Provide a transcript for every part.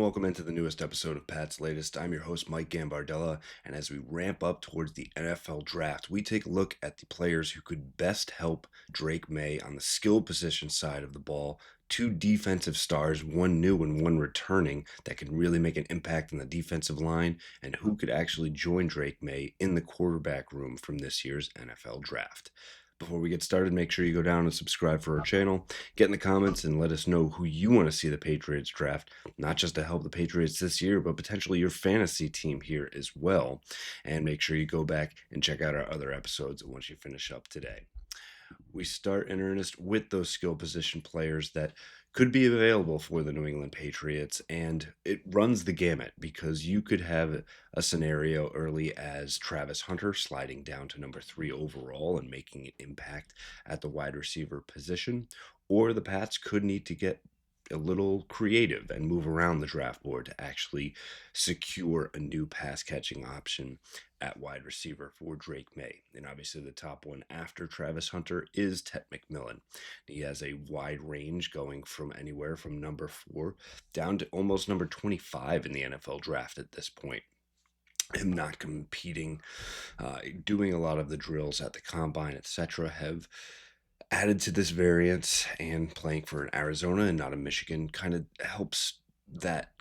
welcome into the newest episode of Pat's Latest. I'm your host, Mike Gambardella, and as we ramp up towards the NFL draft, we take a look at the players who could best help Drake May on the skill position side of the ball. Two defensive stars, one new and one returning, that can really make an impact on the defensive line, and who could actually join Drake May in the quarterback room from this year's NFL draft. Before we get started, make sure you go down and subscribe for our channel. Get in the comments and let us know who you want to see the Patriots draft, not just to help the Patriots this year, but potentially your fantasy team here as well. And make sure you go back and check out our other episodes once you finish up today. We start in earnest with those skill position players that could be available for the New England Patriots, and it runs the gamut because you could have a scenario early as Travis Hunter sliding down to number 3 overall and making an impact at the wide receiver position, or the Pats could need to get a little creative and move around the draft board to actually secure a new pass catching option at wide receiver for Drake May. And obviously the top one after Travis Hunter is Ted McMillan. He has a wide range going from anywhere from number 4 down to almost number 25 in the NFL draft at this point. Him not competing, doing a lot of the drills at the combine, etc., have added to this variance, and playing for an Arizona and not a Michigan kind of helps that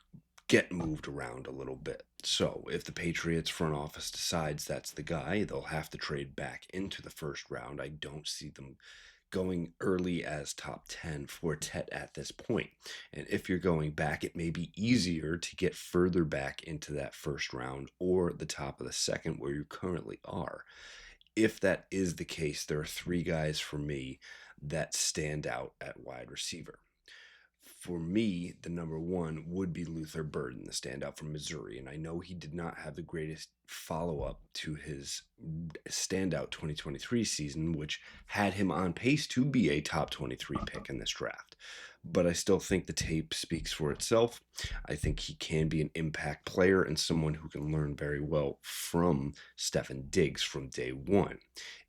get moved around a little bit. So if the Patriots front office decides that's the guy, they'll have to trade back into the first round. I don't see them going early as top 10 for Tet at this point. And if you're going back, it may be easier to get further back into that first round or the top of the second where you currently are. If that is the case, there are 3 guys for me that stand out at wide receiver. For me, the number 1 would be Luther Burden, the standout from Missouri. And I know he did not have the greatest follow-up to his standout 2023 season, which had him on pace to be a top 23 pick in this draft. But I still think the tape speaks for itself. I think he can be an impact player and someone who can learn very well from Stefon Diggs from day one.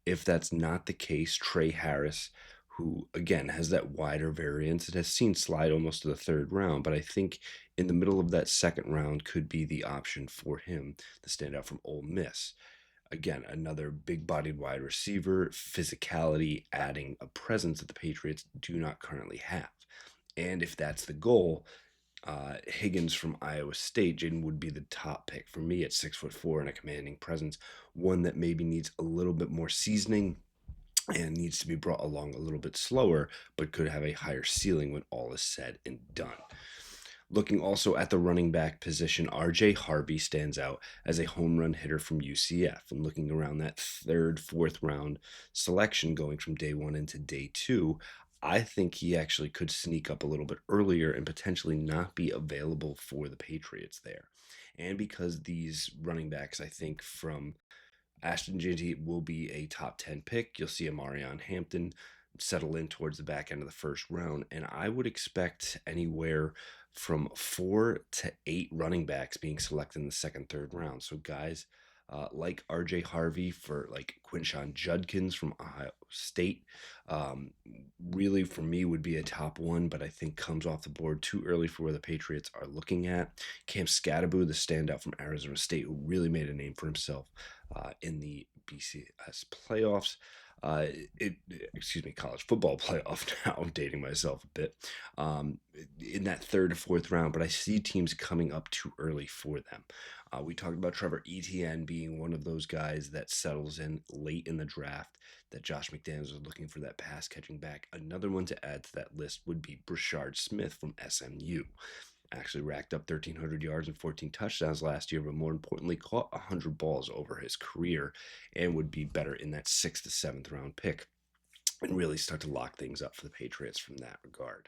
If that's not the case, Trey Harris, who again has that wider variance and has seen slide almost to the 3rd round, but I think in the middle of that 2nd round could be the option for him, the standout from Ole Miss. Again, another big-bodied wide receiver, physicality, adding a presence that the Patriots do not currently have. And if that's the goal, Higgins from Iowa State, Jaden, would be the top pick for me at 6'4" and a commanding presence, one that maybe needs a little bit more seasoning and needs to be brought along a little bit slower, but could have a higher ceiling when all is said and done. Looking also at the running back position, R.J. Harvey stands out as a home run hitter from UCF. And looking around that 3rd, 4th round selection going from day 1 into day 2, I think he actually could sneak up a little bit earlier and potentially not be available for the Patriots there. And because these running backs, I think, from Ashton Ginty will be a top 10 pick, you'll see a Marion Hampton settle in towards the back end of the 1st round. And I would expect anywhere from 4 to 8 running backs being selected in the 2nd, 3rd round. So guys like R.J. Harvey, for like Quinshon Judkins from Ohio State, really for me would be a top 1, but I think comes off the board too early for where the Patriots are looking at. Cam Scatterbo, the standout from Arizona State, who really made a name for himself in the BCS playoffs. College football playoff now. I'm dating myself a bit. In that 3rd to 4th round, but I see teams coming up too early for them. We talked about Trevor Etienne being one of those guys that settles in late in the draft, that Josh McDaniels was looking for that pass catching back. Another one to add to that list would be Brashard Smith from SMU. Actually racked up 1,300 yards and 14 touchdowns last year, but more importantly, caught 100 balls over his career and would be better in that 6th to 7th round pick and really start to lock things up for the Patriots from that regard.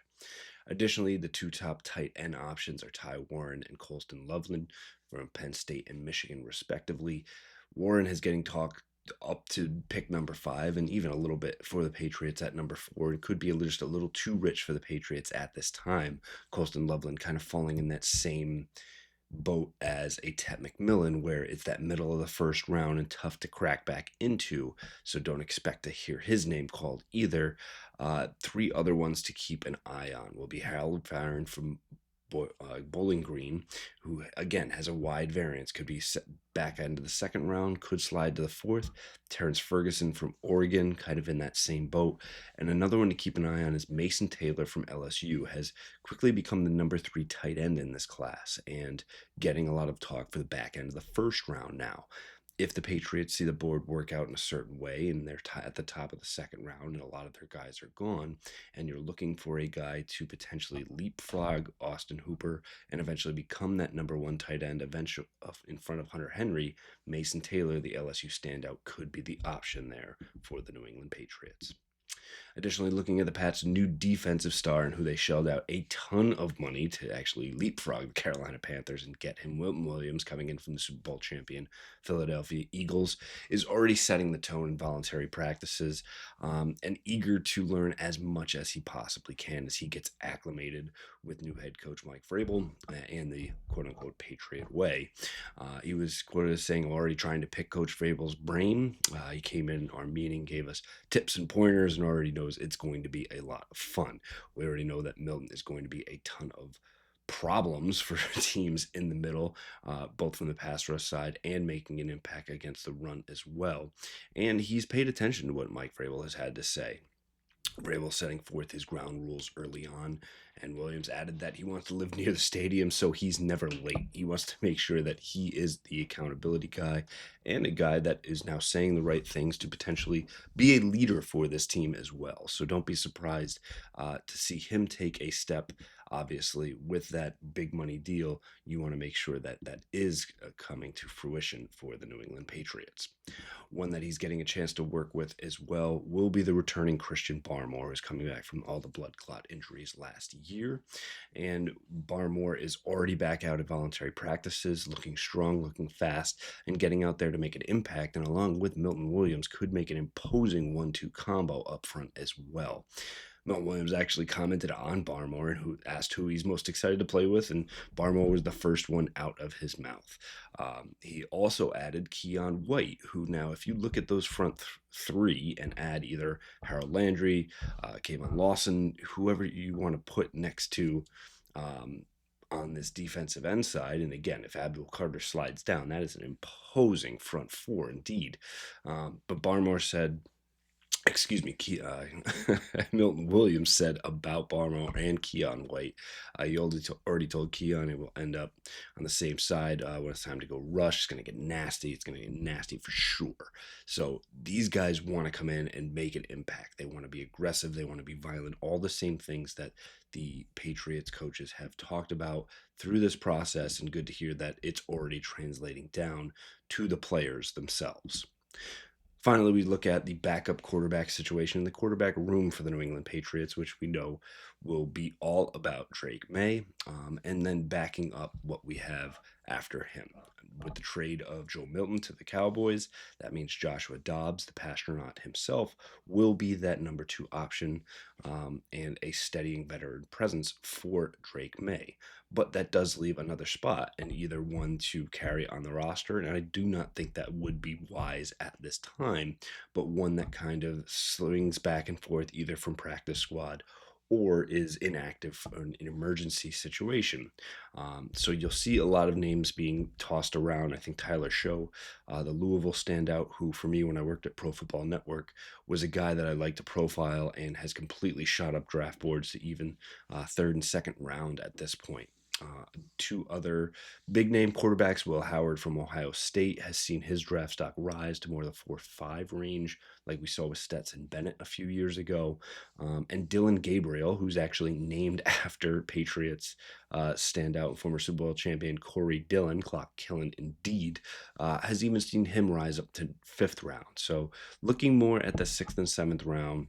Additionally, the 2 top tight end options are Ty Warren and Colston Loveland from Penn State and Michigan, respectively. Warren is getting talked up to pick number 5 and even a little bit for the Patriots at number 4. It could be just a little too rich for the Patriots at this time. Colston Loveland kind of falling in that same boat as a Ted McMillan, where it's that middle of the 1st round and tough to crack back into, so don't expect to hear his name called either. 3 other ones to keep an eye on will be Harold Farron from Bowling Green, who again has a wide variance, could be back end of the second round, could slide to the fourth. Terrence Ferguson from Oregon, kind of in that same boat. And another one to keep an eye on is Mason Taylor from LSU, has quickly become the number 3 tight end in this class and getting a lot of talk for the back end of the first round now. If the Patriots see the board work out in a certain way and they're at the top of the second round and a lot of their guys are gone, and you're looking for a guy to potentially leapfrog Austin Hooper and eventually become that number 1 tight end eventually in front of Hunter Henry, Mason Taylor, the LSU standout, could be the option there for the New England Patriots. Additionally, looking at the Pats' new defensive star and who they shelled out a ton of money to actually leapfrog the Carolina Panthers and get him, Wilton Williams, coming in from the Super Bowl champion Philadelphia Eagles, is already setting the tone in voluntary practices and eager to learn as much as he possibly can as he gets acclimated with new head coach Mike Vrabel and the quote-unquote Patriot way. He was quoted as saying, "I'm already trying to pick Coach Vrabel's brain." He came in our meeting, gave us tips and pointers, and already knows it's going to be a lot of fun. We already know that Milton is going to be a ton of problems for teams in the middle, both from the pass rush side and making an impact against the run as well. And he's paid attention to what Mike Vrabel has had to say. Vrabel setting forth his ground rules early on, and Williams added that he wants to live near the stadium, so he's never late. He wants to make sure that he is the accountability guy and a guy that is now saying the right things to potentially be a leader for this team as well. So don't be surprised to see him take a step. Obviously, with that big money deal, you want to make sure that that is coming to fruition for the New England Patriots. One that he's getting a chance to work with as well will be the returning Christian Barmore, who's coming back from all the blood clot injuries last year. And Barmore is already back out at voluntary practices, looking strong, looking fast, and getting out there to make an impact. And along with Milton Williams, could make an imposing 1-2 combo up front as well. Milton Williams actually commented on Barmore and who asked who he's most excited to play with, and Barmore was the first one out of his mouth. He also added Keon White, who now, if you look at those front three and add either Harold Landry, Kayvon Lawson, whoever you want to put next to on this defensive end side, and again, if Abdul Carter slides down, that is an imposing front four indeed. But Barmore said, Milton Williams said about Barmore and Keon White, you already told Keon it will end up on the same side when it's time to go rush. It's going to get nasty. It's going to get nasty for sure. So these guys want to come in and make an impact. They want to be aggressive. They want to be violent. All the same things that the Patriots coaches have talked about through this process, and good to hear that it's already translating down to the players themselves. Finally, we look at the backup quarterback situation in the quarterback room for the New England Patriots, which we know will be all about Drake May, and then backing up what we have after him. With the trade of Joe Milton to the Cowboys, that means Joshua Dobbs, the Pastronaut himself, will be that number 2 option and a steadying veteran presence for Drake May. But that does leave another spot, and either one to carry on the roster, and I do not think that would be wise at this time, but one that kind of swings back and forth either from practice squad or is inactive for an emergency situation. So you'll see a lot of names being tossed around. I think Tyler Show, the Louisville standout, who for me when I worked at Pro Football Network was a guy that I like to profile and has completely shot up draft boards to even third and second round at this point. 2 other big name quarterbacks, Will Howard from Ohio State has seen his draft stock rise to more of the 4-5 range, like we saw with Stetson Bennett a few years ago. And Dylan Gabriel, who's actually named after Patriots standout former Super Bowl champion Corey Dillon, clock killing indeed, has even seen him rise up to 5th round. So looking more at the 6th and 7th round,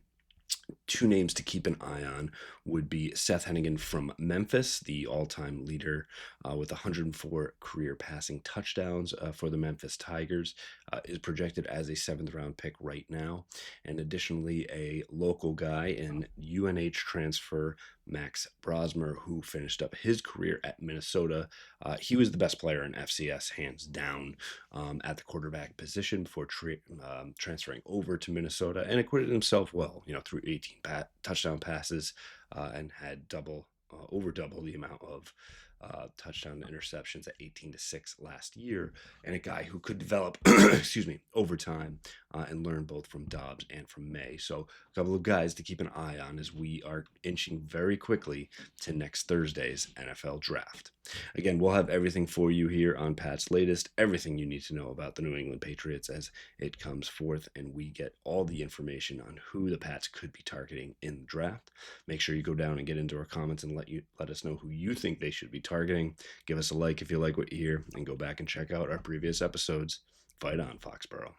2 names to keep an eye on would be Seth Hennigan from Memphis, the all-time leader with 104 career passing touchdowns for the Memphis Tigers, is projected as a 7th round pick right now. And additionally, a local guy in UNH transfer, Max Brosmer, who finished up his career at Minnesota. He was the best player in FCS, hands down, at the quarterback position before transferring over to Minnesota, and acquitted himself well, through 18 touchdown passes and had double over double the amount of touchdown to interceptions at 18-6 last year, and a guy who could develop, excuse me, over time and learn both from Dobbs and from May. So a couple of guys to keep an eye on as we are inching very quickly to next Thursday's NFL Draft. Again, we'll have everything for you here on Pat's Latest, everything you need to know about the New England Patriots as it comes forth, and we get all the information on who the Pats could be targeting in the draft. Make sure you go down and get into our comments and let us know who you think they should be targeting. Give us a like if you like what you hear, and go back and check out our previous episodes. Fight on, Foxborough.